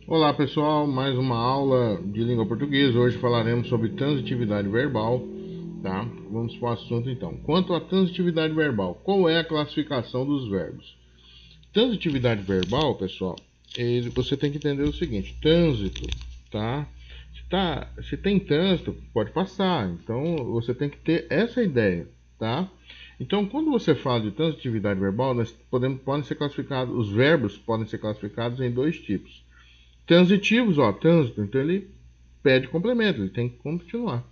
Olá pessoal, mais uma aula de língua portuguesa. Hoje falaremos sobre transitividade verbal, tá? Vamos para o assunto então. Quanto à transitividade verbal, qual é a classificação dos verbos? Transitividade verbal, pessoal, você tem que entender o seguinte: trânsito, tá? Se tem trânsito, pode passar. Então você tem que ter essa ideia, tá? Então, quando você fala de transitividade verbal, podem ser classificados, os verbos podem ser classificados em dois tipos. Transitivos, ó, trânsito, então ele pede complemento, ele tem que continuar.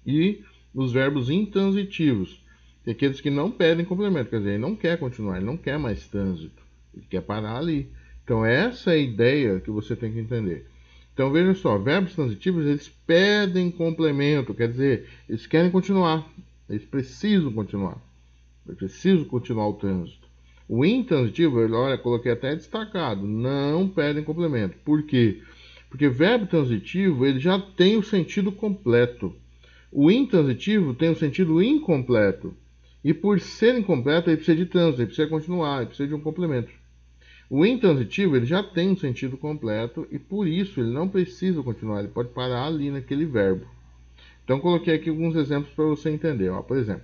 E os verbos intransitivos, tem aqueles que não pedem complemento, quer dizer, ele não quer continuar, ele não quer mais trânsito, ele quer parar ali. Então essa é a ideia que você tem que entender. Então veja só, verbos transitivos, eles pedem complemento, quer dizer, eles querem continuar, eles precisam continuar, eu preciso continuar o trânsito. O intransitivo, olha, coloquei até destacado, não pedem complemento. Por quê? Porque verbo transitivo, ele já tem o sentido completo. O intransitivo tem o sentido incompleto. E por ser incompleto, ele precisa de trânsito, ele precisa continuar, ele precisa de um complemento. O intransitivo, ele já tem um sentido completo e por isso ele não precisa continuar, ele pode parar ali naquele verbo. Então, coloquei aqui alguns exemplos para você entender. Ó, por exemplo,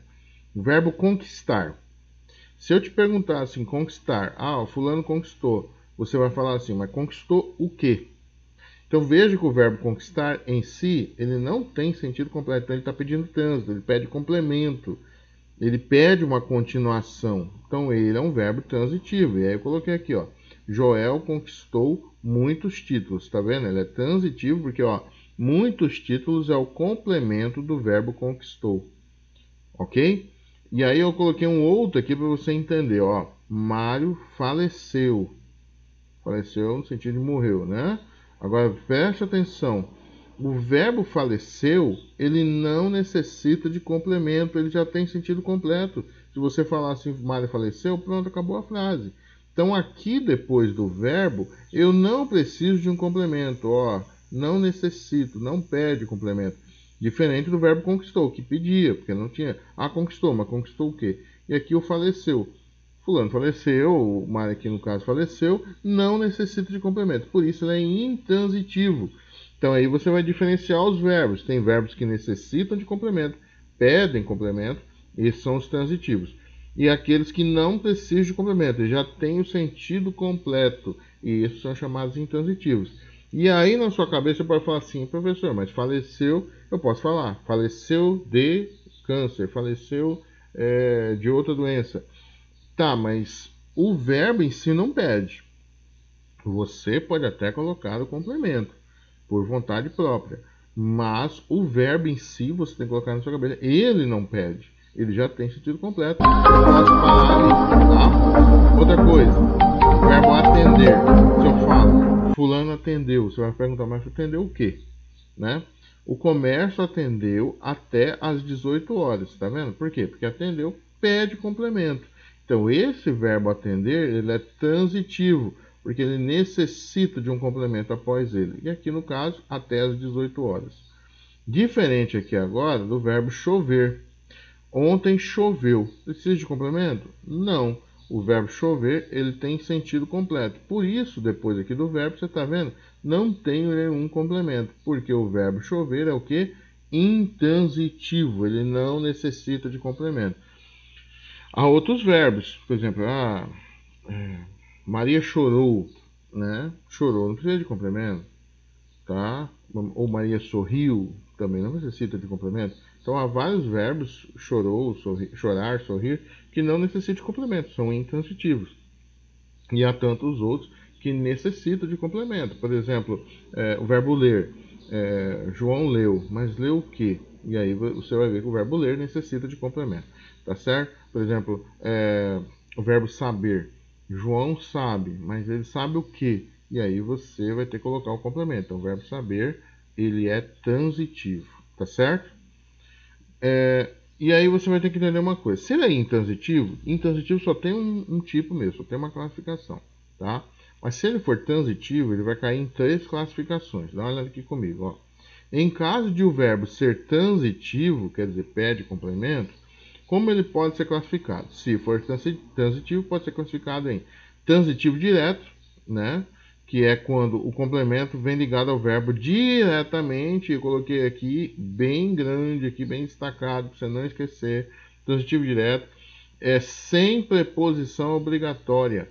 o verbo conquistar. Se eu te perguntar assim, conquistar, o fulano conquistou, você vai falar assim, mas conquistou o quê? Então veja que o verbo conquistar em si, ele não tem sentido completo, então ele está pedindo trânsito, ele pede complemento, ele pede uma continuação. Então ele é um verbo transitivo, e aí eu coloquei aqui, ó, Joel conquistou muitos títulos, tá vendo? Ele é transitivo porque, ó, muitos títulos é o complemento do verbo conquistou, ok? E aí eu coloquei um outro aqui para você entender, ó. Mário faleceu. Faleceu no sentido de morreu, né? Agora preste atenção. O verbo faleceu, ele não necessita de complemento, ele já tem sentido completo. Se você falar assim, Mário faleceu, pronto, acabou a frase. Então aqui depois do verbo, eu não preciso de um complemento, ó. Não necessito, não pede complemento. Diferente do verbo conquistou, que pedia, porque não tinha. Conquistou, mas conquistou o quê? E aqui o faleceu. Fulano faleceu, o Mário aqui no caso faleceu, não necessita de complemento. Por isso ele é intransitivo. Então aí você vai diferenciar os verbos. Tem verbos que necessitam de complemento, pedem complemento, esses são os transitivos. E aqueles que não precisam de complemento, já têm o sentido completo, e esses são chamados intransitivos. E aí na sua cabeça você pode falar assim, professor, mas faleceu, eu posso falar, faleceu de câncer, faleceu de outra doença. Tá, mas o verbo em si não pede. Você pode até colocar o complemento, por vontade própria. Mas o verbo em si você tem que colocar na sua cabeça. Ele não pede. Ele já tem sentido completo. Eu posso falar ali, tá? Outra coisa, o verbo atender. Se eu falo, fulano atendeu, você vai perguntar, mas atendeu o quê? Né? O comércio atendeu até às 18 horas, tá vendo? Por quê? Porque atendeu pede complemento. Então, esse verbo atender, ele é transitivo, porque ele necessita de um complemento após ele. E aqui, no caso, até às 18 horas. Diferente aqui agora do verbo chover. Ontem choveu. Precisa de complemento? Não. O verbo chover, ele tem sentido completo. Por isso, depois aqui do verbo, você está vendo? Não tem nenhum complemento. Porque o verbo chover é o quê? Intransitivo. Ele não necessita de complemento. Há outros verbos. Por exemplo, Maria chorou, né? Chorou, não precisa de complemento, tá? Ou Maria sorriu, também não necessita de complemento. Então há vários verbos, chorou, chorar, sorrir, que não necessitam de complemento, são intransitivos. E há tantos outros que necessitam de complemento. Por exemplo, o verbo ler. João leu, mas leu o quê? E aí você vai ver que o verbo ler necessita de complemento, tá certo? Por exemplo, o verbo saber. João sabe, mas ele sabe o quê? E aí você vai ter que colocar o complemento. Então, o verbo saber, ele é transitivo, tá certo? E aí você vai ter que entender uma coisa. Se ele é intransitivo só tem um tipo mesmo, só tem uma classificação, tá? Mas se ele for transitivo, ele vai cair em 3 classificações. Dá uma olhada aqui comigo, ó. Em caso de o verbo ser transitivo, quer dizer, pede complemento, como ele pode ser classificado? Se for transitivo, pode ser classificado em transitivo direto, né? que é quando o complemento vem ligado ao verbo diretamente. Eu coloquei aqui bem grande, aqui bem destacado, para você não esquecer. Transitivo direto é sem preposição obrigatória.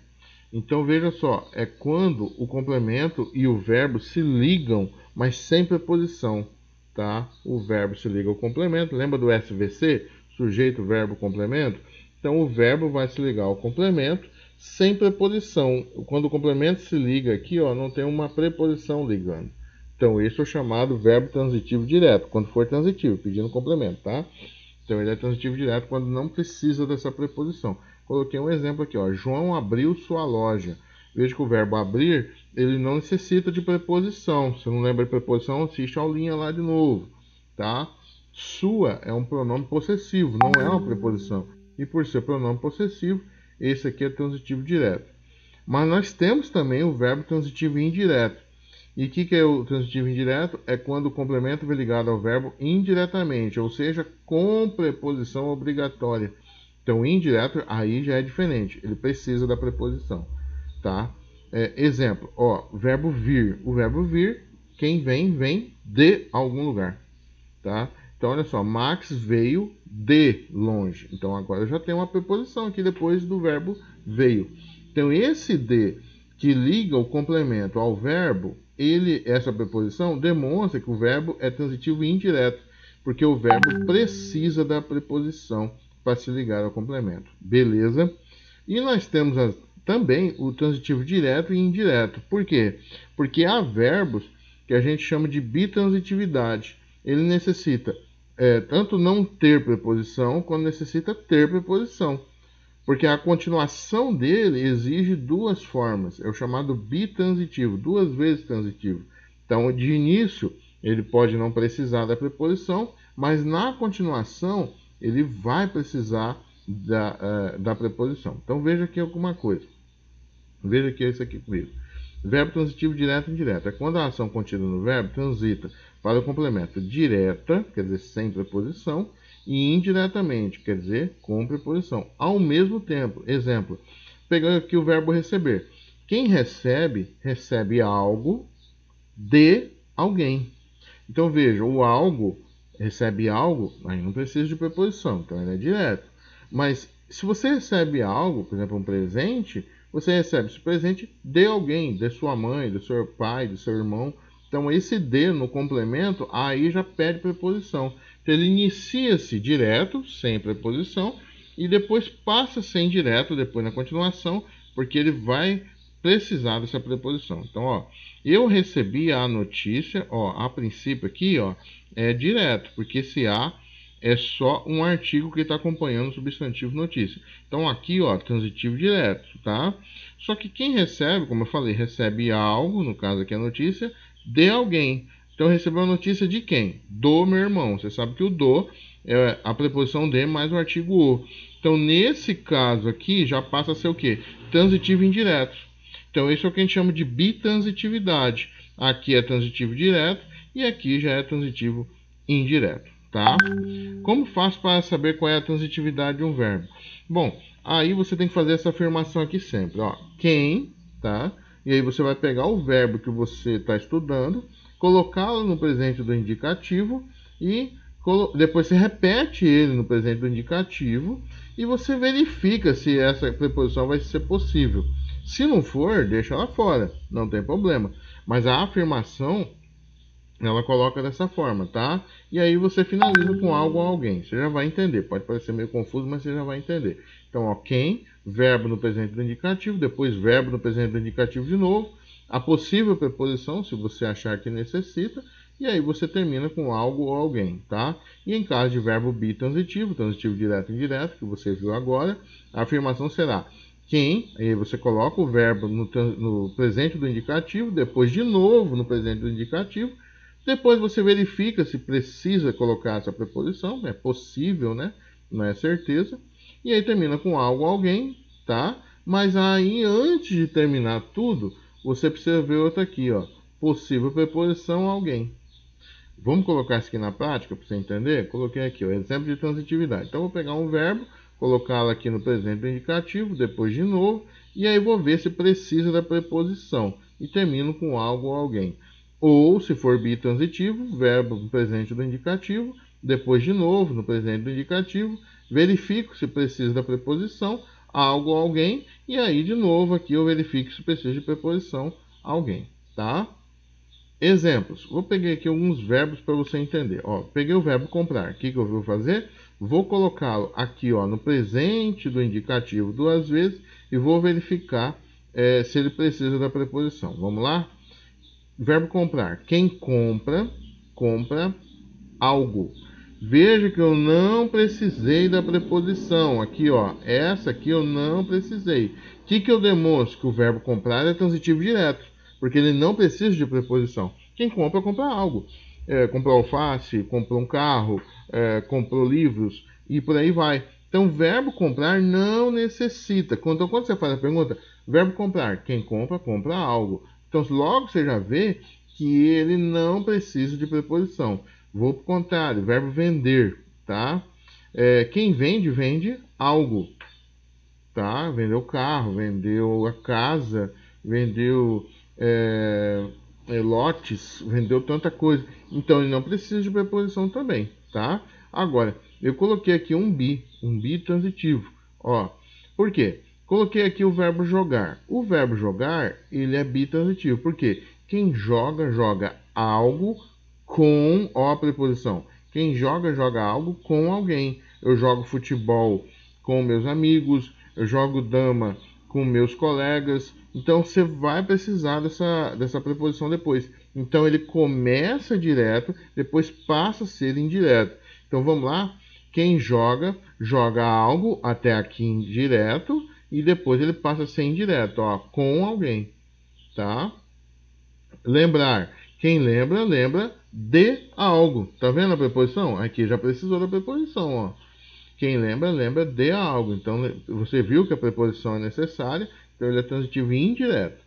Então veja só, é quando o complemento e o verbo se ligam, mas sem preposição, tá? O verbo se liga ao complemento, lembra do SVC? Sujeito, verbo, complemento? Então o verbo vai se ligar ao complemento sem preposição. Quando o complemento se liga aqui, ó, não tem uma preposição ligando. Então esse é o chamado verbo transitivo direto, quando for transitivo, pedindo complemento, tá? Então ele é transitivo direto quando não precisa dessa preposição. Coloquei um exemplo aqui, ó. João abriu sua loja. Veja que o verbo abrir, ele não necessita de preposição. Se não lembra de preposição, assiste a aulinha lá de novo, tá? Sua é um pronome possessivo, não é uma preposição. E por ser pronome possessivo, esse aqui é transitivo direto. Mas nós temos também o verbo transitivo indireto. E o que é o transitivo indireto? É quando o complemento vem ligado ao verbo indiretamente, ou seja, com preposição obrigatória. Então, indireto aí já é diferente, ele precisa da preposição, tá? Exemplo, ó, verbo vir. O verbo vir, quem vem, vem de algum lugar, tá? Então, olha só, Max veio de longe. Então, agora eu já tenho uma preposição aqui depois do verbo veio. Então, esse de que liga o complemento ao verbo, essa preposição demonstra que o verbo é transitivo indireto, porque o verbo precisa da preposição para se ligar ao complemento. Beleza? E nós temos também o transitivo direto e indireto. Por quê? Porque há verbos que a gente chama de bitransitividade. Ele necessita tanto não ter preposição, quanto necessita ter preposição. Porque a continuação dele exige duas formas. É o chamado bitransitivo, duas vezes transitivo. Então, de início, ele pode não precisar da preposição, mas na continuação, ele vai precisar da preposição. Então, veja aqui alguma coisa. Veja aqui esse aqui comigo. Verbo transitivo direto e indireto. É quando a ação contida no verbo transita para o complemento direta, quer dizer, sem preposição, e indiretamente, quer dizer, com preposição, ao mesmo tempo. Exemplo, pegando aqui o verbo receber. Quem recebe, recebe algo de alguém. Então veja, o algo recebe algo, aí não precisa de preposição, então ele é direto. Mas se você recebe algo, por exemplo, um presente, você recebe esse presente de alguém, de sua mãe, do seu pai, do seu irmão. Então esse de no complemento, aí já pede preposição. Então, ele inicia-se direto, sem preposição, e depois passa a ser indireto, depois na continuação, porque ele vai precisar dessa preposição. Então, ó, eu recebi a notícia, ó, a princípio aqui, ó, é direto, porque esse a é só um artigo que está acompanhando o substantivo notícia. Então, aqui, ó, transitivo direto, tá? Só que quem recebe, como eu falei, recebe algo, no caso aqui a notícia, de alguém. Então, recebeu a notícia de quem? Do meu irmão. Você sabe que o do é a preposição de mais o artigo o. Então, nesse caso aqui, já passa a ser o quê? Transitivo indireto. Então, esse é o que a gente chama de bitransitividade. Aqui é transitivo direto e aqui já é transitivo indireto, tá? Como faço para saber qual é a transitividade de um verbo? Bom, aí você tem que fazer essa afirmação aqui sempre, ó. Quem, tá? E aí você vai pegar o verbo que você está estudando, colocá-lo no presente do indicativo e depois você repete ele no presente do indicativo e você verifica se essa preposição vai ser possível. Se não for, deixa ela fora, não tem problema. Mas a afirmação, ela coloca dessa forma, tá? E aí você finaliza com algo ou alguém. Você já vai entender. Pode parecer meio confuso, mas você já vai entender. Então, ó, quem, verbo no presente do indicativo, depois verbo no presente do indicativo de novo, a possível preposição, se você achar que necessita, e aí você termina com algo ou alguém, tá? E em caso de verbo bitransitivo, transitivo direto e indireto, que você viu agora, a afirmação será quem, aí você coloca o verbo no presente do indicativo, depois de novo no presente do indicativo, depois você verifica se precisa colocar essa preposição, é possível, né? Não é certeza. E aí termina com algo ou alguém, tá? Mas aí antes de terminar tudo, você precisa ver outra aqui, ó. Possível preposição alguém. Vamos colocar isso aqui na prática para você entender? Coloquei aqui, ó, exemplo de transitividade. Então, eu vou pegar um verbo, colocá-lo aqui no presente do indicativo, depois de novo, e aí vou ver se precisa da preposição e termino com algo ou alguém. Ou, se for bitransitivo, verbo no presente do indicativo, depois de novo no presente do indicativo, verifico se precisa da preposição, algo ou alguém, e aí de novo aqui eu verifico se precisa de preposição, alguém, tá? Exemplos. Vou pegar aqui alguns verbos para você entender. Ó, peguei o verbo comprar. O que eu vou fazer? Vou colocá-lo aqui, ó, no presente do indicativo 2 vezes e vou verificar se ele precisa da preposição. Vamos lá? Verbo comprar. Quem compra, compra algo. Veja que eu não precisei da preposição. Aqui, ó, essa aqui eu não precisei. O que eu demonstro? Que o verbo comprar é transitivo direto, porque ele não precisa de preposição. Quem compra, compra algo. Comprou alface, comprou um carro, comprou livros e por aí vai. Então, verbo comprar não necessita. Então, quando você faz a pergunta, verbo comprar, quem compra, compra algo. Então, logo você já vê que ele não precisa de preposição. Vou para o contrário, verbo vender, tá? Quem vende, vende algo, tá? Vendeu o carro, vendeu a casa, vendeu lotes, vendeu tanta coisa. Então, ele não precisa de preposição também, tá? Agora, eu coloquei aqui um bi transitivo, ó. Por quê? Coloquei aqui o verbo jogar. O verbo jogar, ele é bitransitivo. Por quê? Quem joga, joga algo com, ó a preposição. Quem joga, joga algo com alguém. Eu jogo futebol com meus amigos, eu jogo dama com meus colegas. Então, você vai precisar dessa preposição depois. Então, ele começa direto, depois passa a ser indireto. Então, vamos lá. Quem joga, joga algo até aqui indireto e depois ele passa a ser indireto, ó, com alguém, tá? Lembrar. Quem lembra, lembra de algo. Tá vendo a preposição? Aqui já precisou da preposição, ó. Quem lembra, lembra de algo. Então, você viu que a preposição é necessária, então ele é transitivo indireto.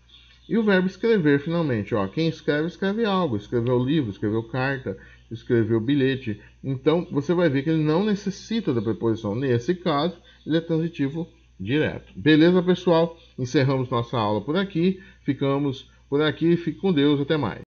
E o verbo escrever, finalmente, ó. Quem escreve, escreve algo. Escreveu livro, escreveu carta, escreveu bilhete. Então, você vai ver que ele não necessita da preposição. Nesse caso, ele é transitivo direto. Beleza, pessoal? Encerramos nossa aula por aqui. Ficamos por aqui. Fique com Deus. Até mais.